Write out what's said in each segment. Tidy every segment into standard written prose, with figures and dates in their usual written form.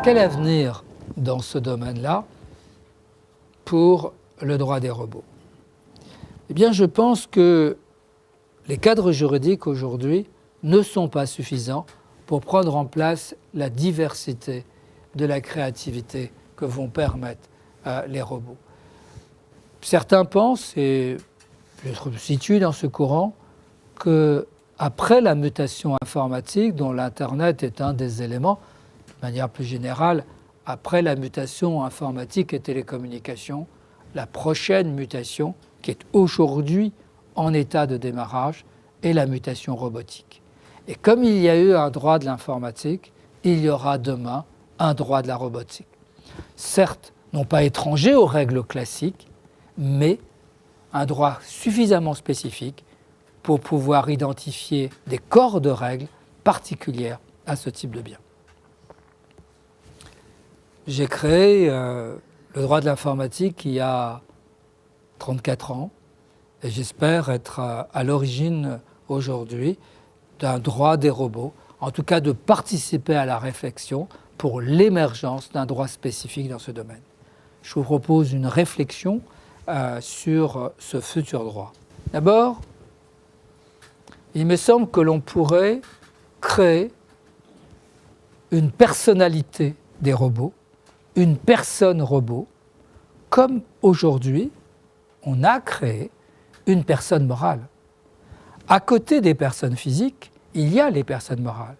Quel avenir dans ce domaine-là pour le droit des robots? Eh bien, je pense que les cadres juridiques aujourd'hui ne sont pas suffisants pour prendre en place la diversité de la créativité que vont permettre les robots. Certains pensent, et je me situe dans ce courant, qu'après la mutation informatique, dont l'Internet est un des éléments, de manière plus générale, après la mutation informatique et télécommunications, la prochaine mutation, qui est aujourd'hui en état de démarrage, est la mutation robotique. Et comme il y a eu un droit de l'informatique, il y aura demain un droit de la robotique. Certes, non pas étranger aux règles classiques, mais un droit suffisamment spécifique pour pouvoir identifier des corps de règles particulières à ce type de bien. J'ai créé le droit de l'informatique il y a 34 ans et j'espère être à l'origine aujourd'hui d'un droit des robots, en tout cas de participer à la réflexion pour l'émergence d'un droit spécifique dans ce domaine. Je vous propose une réflexion sur ce futur droit. D'abord, il me semble que l'on pourrait créer une personnalité des robots, une personne robot, comme aujourd'hui, on a créé une personne morale. À côté des personnes physiques, il y a les personnes morales.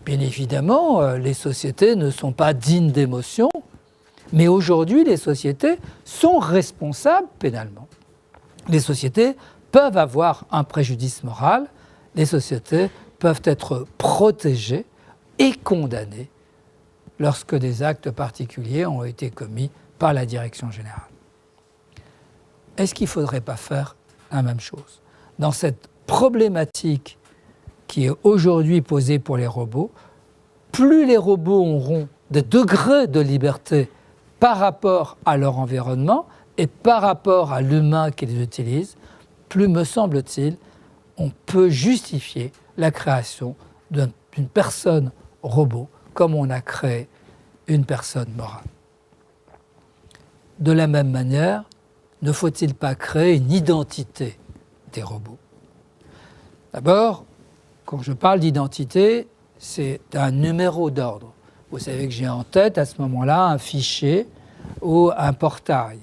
Bien évidemment, les sociétés ne sont pas dignes d'émotion, mais aujourd'hui, les sociétés sont responsables pénalement. Les sociétés peuvent avoir un préjudice moral, les sociétés peuvent être protégées et condamnées lorsque des actes particuliers ont été commis par la direction générale. Est-ce qu'il ne faudrait pas faire la même chose? Dans cette problématique qui est aujourd'hui posée pour les robots, plus les robots auront des degrés de liberté par rapport à leur environnement et par rapport à l'humain qui les utilise, plus, me semble-t-il, on peut justifier la création d'une personne robot comme on a créé une personne morale. De la même manière, ne faut-il pas créer une identité des robots? D'abord, quand je parle d'identité, c'est un numéro d'ordre. Vous savez que j'ai en tête à ce moment-là un fichier ou un portail.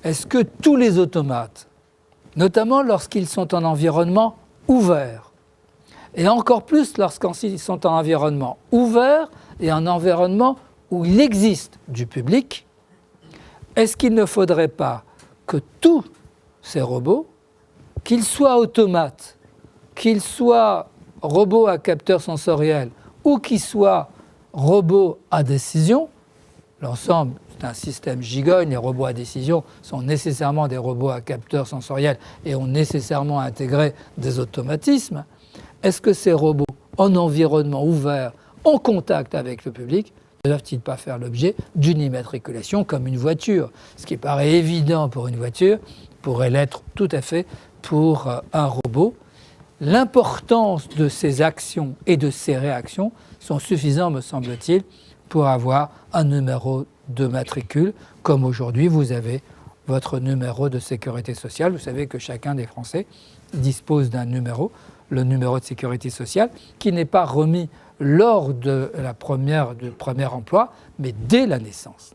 Est-ce que tous les automates, notamment lorsqu'ils sont en environnement ouvert, et encore plus lorsqu'ils sont en environnement ouvert et en environnement où il existe du public, est-ce qu'il ne faudrait pas que tous ces robots, qu'ils soient automates, qu'ils soient robots à capteur sensoriel ou qu'ils soient robots à décision, l'ensemble c'est un système gigogne, les robots à décision sont nécessairement des robots à capteur sensoriel et ont nécessairement intégré des automatismes, est-ce que ces robots en environnement ouvert, en contact avec le public, ne doivent-ils pas faire l'objet d'une immatriculation comme une voiture? Ce qui paraît évident pour une voiture pourrait l'être tout à fait pour un robot. L'importance de ces actions et de ces réactions sont suffisants, me semble-t-il, pour avoir un numéro de matricule, comme aujourd'hui vous avez votre numéro de sécurité sociale. Vous savez que chacun des Français dispose d'un numéro, le numéro de sécurité sociale, qui n'est pas remis lors du premier emploi, mais dès la naissance.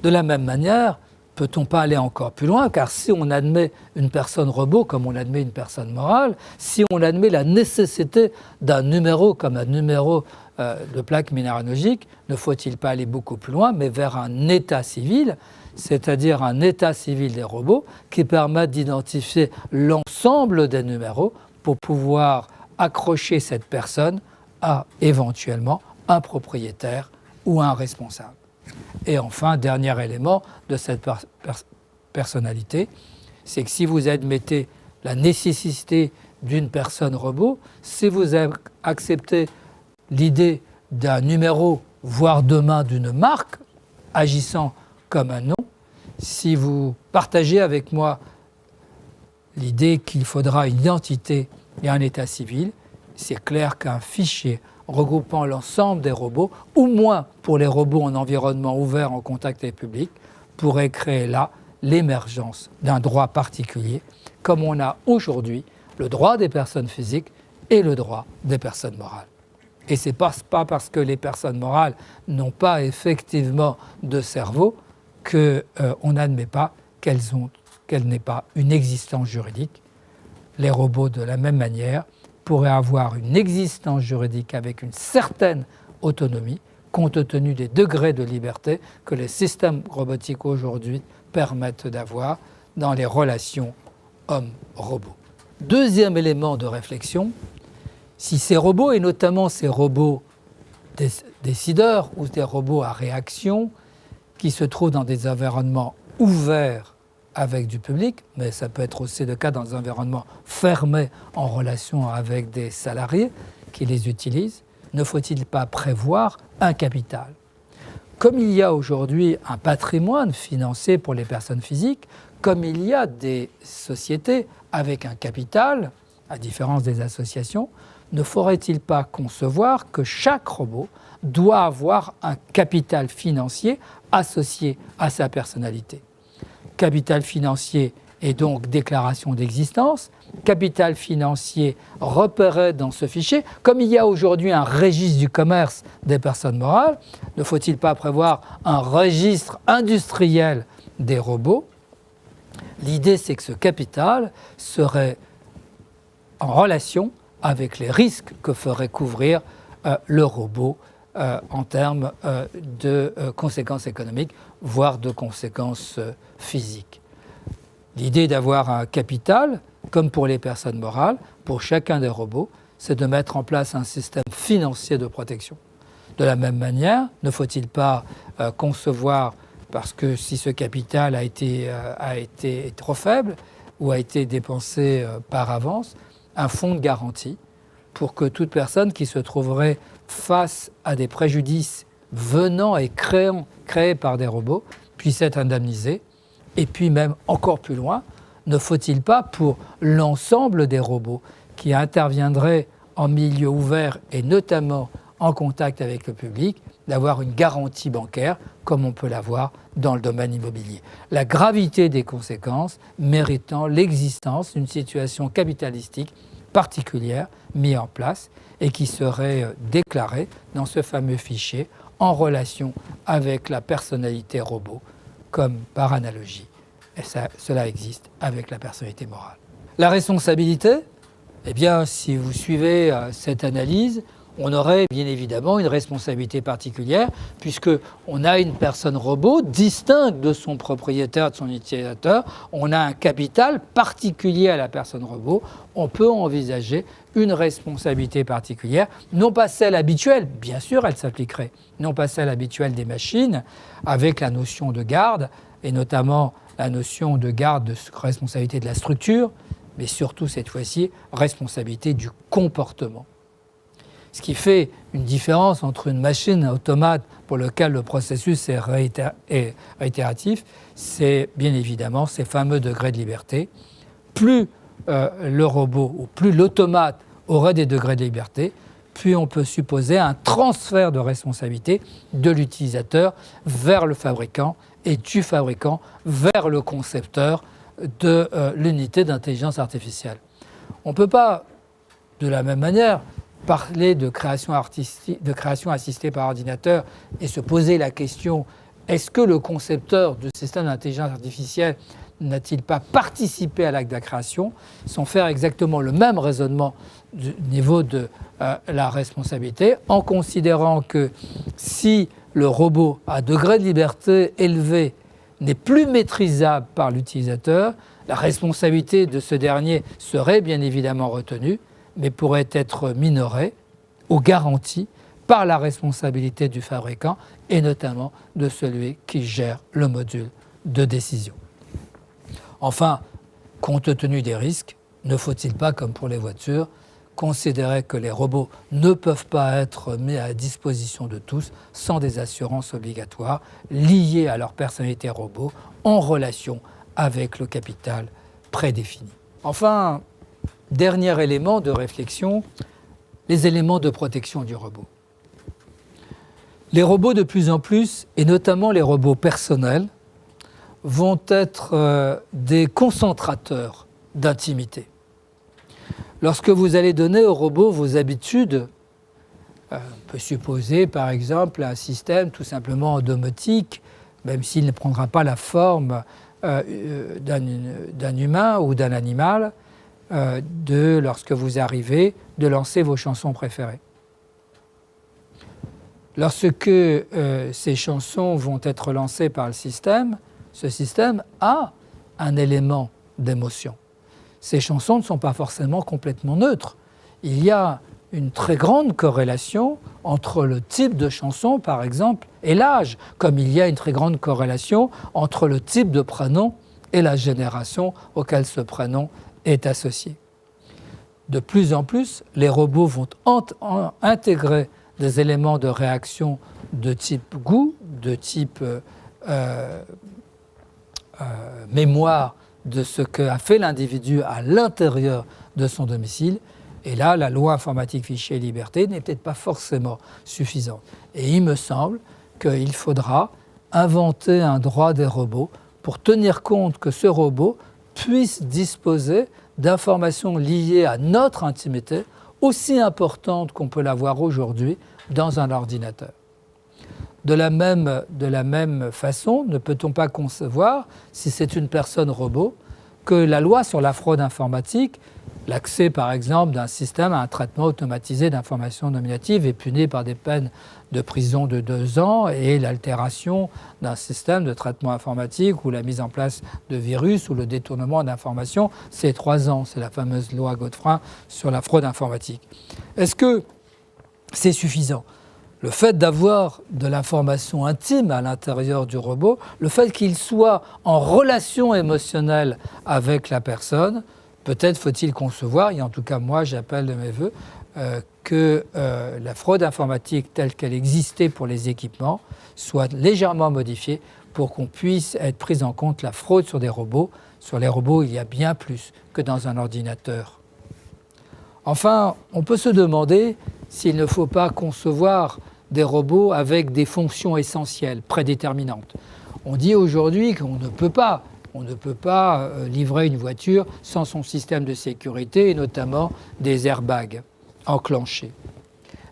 De la même manière, peut-on pas aller encore plus loin? Car si on admet une personne robot comme on admet une personne morale, si on admet la nécessité d'un numéro comme un numéro de plaque minéralogique, ne faut-il pas aller beaucoup plus loin, mais vers un état civil, c'est-à-dire un état civil des robots qui permette d'identifier l'ensemble des numéros pour pouvoir accrocher cette personne à éventuellement un propriétaire ou un responsable. Et enfin, dernier élément de cette personnalité, c'est que si vous admettez la nécessité d'une personne robot, si vous acceptez l'idée d'un numéro, voire demain d'une marque, agissant comme un nom, si vous partagez avec moi l'idée qu'il faudra une identité et un état civil, c'est clair qu'un fichier regroupant l'ensemble des robots, ou moins pour les robots en environnement ouvert en contact avec le public, pourrait créer là l'émergence d'un droit particulier, comme on a aujourd'hui le droit des personnes physiques et le droit des personnes morales. Et ce n'est pas parce que les personnes morales n'ont pas effectivement de cerveau qu'on n'admet pas qu'elles n'aient pas une existence juridique. Les robots, de la même manière, pourraient avoir une existence juridique avec une certaine autonomie, compte tenu des degrés de liberté que les systèmes robotiques aujourd'hui permettent d'avoir dans les relations homme-robot. Deuxième élément de réflexion, si ces robots, et notamment ces robots décideurs ou des robots à réaction, qui se trouvent dans des environnements ouverts avec du public, mais ça peut être aussi le cas dans des environnements fermés en relation avec des salariés qui les utilisent, ne faut-il pas prévoir un capital ? Comme il y a aujourd'hui un patrimoine financier pour les personnes physiques, comme il y a des sociétés avec un capital, à différence des associations, ne faudrait-il pas concevoir que chaque robot doit avoir un capital financier associé à sa personnalité ? Capital financier et donc déclaration d'existence, capital financier repéré dans ce fichier. Comme il y a aujourd'hui un registre du commerce des personnes morales, ne faut-il pas prévoir un registre industriel des robots ? L'idée, c'est que ce capital serait en relation avec les risques que ferait couvrir le robot en termes de conséquences économiques, voire de conséquences physiques. L'idée d'avoir un capital, comme pour les personnes morales, pour chacun des robots, c'est de mettre en place un système financier de protection. De la même manière, ne faut-il pas concevoir, parce que si ce capital a été trop faible ou a été dépensé par avance, un fonds de garantie pour que toute personne qui se trouverait face à des préjudices venant et créés par des robots puisse être indemnisée. Et puis même encore plus loin, ne faut-il pas pour l'ensemble des robots qui interviendraient en milieu ouvert et notamment en contact avec le public, d'avoir une garantie bancaire comme on peut l'avoir dans le domaine immobilier. La gravité des conséquences méritant l'existence d'une situation capitalistique particulière mise en place et qui serait déclarée dans ce fameux fichier en relation avec la personnalité robot, comme par analogie. Et cela existe avec la personnalité morale. La responsabilité, eh bien, si vous suivez cette analyse, on aurait bien évidemment une responsabilité particulière puisqu'on a une personne robot distincte de son propriétaire, de son utilisateur. On a un capital particulier à la personne robot. On peut envisager une responsabilité particulière, non pas celle habituelle, bien sûr elle s'appliquerait, non pas celle habituelle des machines, avec la notion de garde, et notamment la notion de garde de responsabilité de la structure, mais surtout cette fois-ci, responsabilité du comportement. Ce qui fait une différence entre une machine automate pour laquelle le processus est réitératif, c'est bien évidemment ces fameux degrés de liberté. Plus le robot ou plus l'automate aurait des degrés de liberté, puis on peut supposer un transfert de responsabilité de l'utilisateur vers le fabricant et du fabricant vers le concepteur de l'unité d'intelligence artificielle. On ne peut pas, de la même manière, parler de création assistée par ordinateur et se poser la question est-ce que le concepteur du système d'intelligence artificielle n'a-t-il pas participé à l'acte de la création sans faire exactement le même raisonnement du niveau de la responsabilité, en considérant que si le robot à degré de liberté élevé n'est plus maîtrisable par l'utilisateur, la responsabilité de ce dernier serait bien évidemment retenue, mais pourrait être minorée ou garantie par la responsabilité du fabricant et notamment de celui qui gère le module de décision. Enfin, compte tenu des risques, ne faut-il pas, comme pour les voitures, considérer que les robots ne peuvent pas être mis à disposition de tous sans des assurances obligatoires liées à leur personnalité robot en relation avec le capital prédéfini. Enfin, dernier élément de réflexion, les éléments de protection du robot. Les robots de plus en plus, et notamment les robots personnels, vont être des concentrateurs d'intimité. Lorsque vous allez donner au robot vos habitudes, on peut supposer par exemple un système tout simplement domotique, même s'il ne prendra pas la forme d'un humain ou d'un animal, lorsque vous arrivez, de lancer vos chansons préférées. Lorsque ces chansons vont être lancées par le système, ce système a un élément d'émotion. Ces chansons ne sont pas forcément complètement neutres. Il y a une très grande corrélation entre le type de chanson, par exemple, et l'âge, comme il y a une très grande corrélation entre le type de prénom et la génération auquel ce prénom est associé. De plus en plus, les robots vont intégrer des éléments de réaction de type goût, de type mémoire de ce qu'a fait l'individu à l'intérieur de son domicile. Et là, la loi informatique fichier et liberté n'est peut-être pas forcément suffisante. Et il me semble qu'il faudra inventer un droit des robots pour tenir compte que ce robot puisse disposer d'informations liées à notre intimité, aussi importantes qu'on peut l'avoir aujourd'hui dans un ordinateur. De la même façon, ne peut-on pas concevoir, si c'est une personne robot, que la loi sur la fraude informatique, l'accès par exemple d'un système à un traitement automatisé d'informations nominatives est puni par des peines de prison de 2 ans, et l'altération d'un système de traitement informatique ou la mise en place de virus ou le détournement d'informations, c'est 3 ans. C'est la fameuse loi Godefroy sur la fraude informatique. Est-ce que c'est suffisant ? Le fait d'avoir de l'information intime à l'intérieur du robot, le fait qu'il soit en relation émotionnelle avec la personne, peut-être faut-il concevoir, et en tout cas moi j'appelle de mes vœux, que la fraude informatique telle qu'elle existait pour les équipements soit légèrement modifiée pour qu'on puisse être pris en compte la fraude sur des robots. Sur les robots, il y a bien plus que dans un ordinateur. Enfin, on peut se demander s'il ne faut pas concevoir des robots avec des fonctions essentielles, prédéterminantes. On dit aujourd'hui qu'on ne peut pas livrer une voiture sans son système de sécurité, et notamment des airbags enclenchés.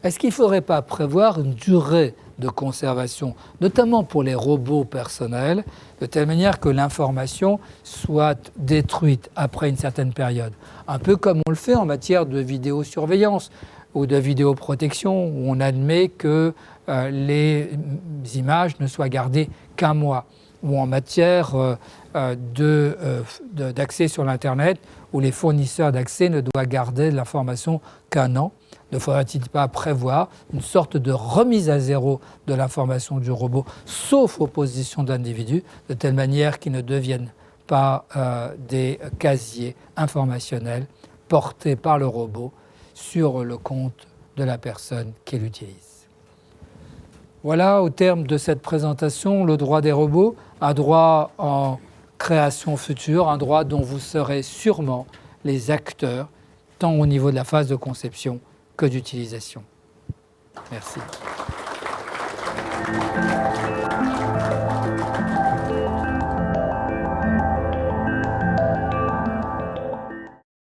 Est-ce qu'il ne faudrait pas prévoir une durée de conservation, notamment pour les robots personnels, de telle manière que l'information soit détruite après une certaine période, un peu comme on le fait en matière de vidéosurveillance ou de vidéoprotection, où on admet que les images ne soient gardées qu'1 mois, ou en matière d'accès sur l'Internet, où les fournisseurs d'accès ne doivent garder de l'information qu'1 an. Ne faudrait-il pas prévoir une sorte de remise à zéro de l'information du robot, sauf opposition d'individus, de telle manière qu'ils ne deviennent pas des casiers informationnels portés par le robot sur le compte de la personne qui l'utilise. Voilà, au terme de cette présentation, le droit des robots, un droit en création future, un droit dont vous serez sûrement les acteurs, tant au niveau de la phase de conception que d'utilisation. Merci.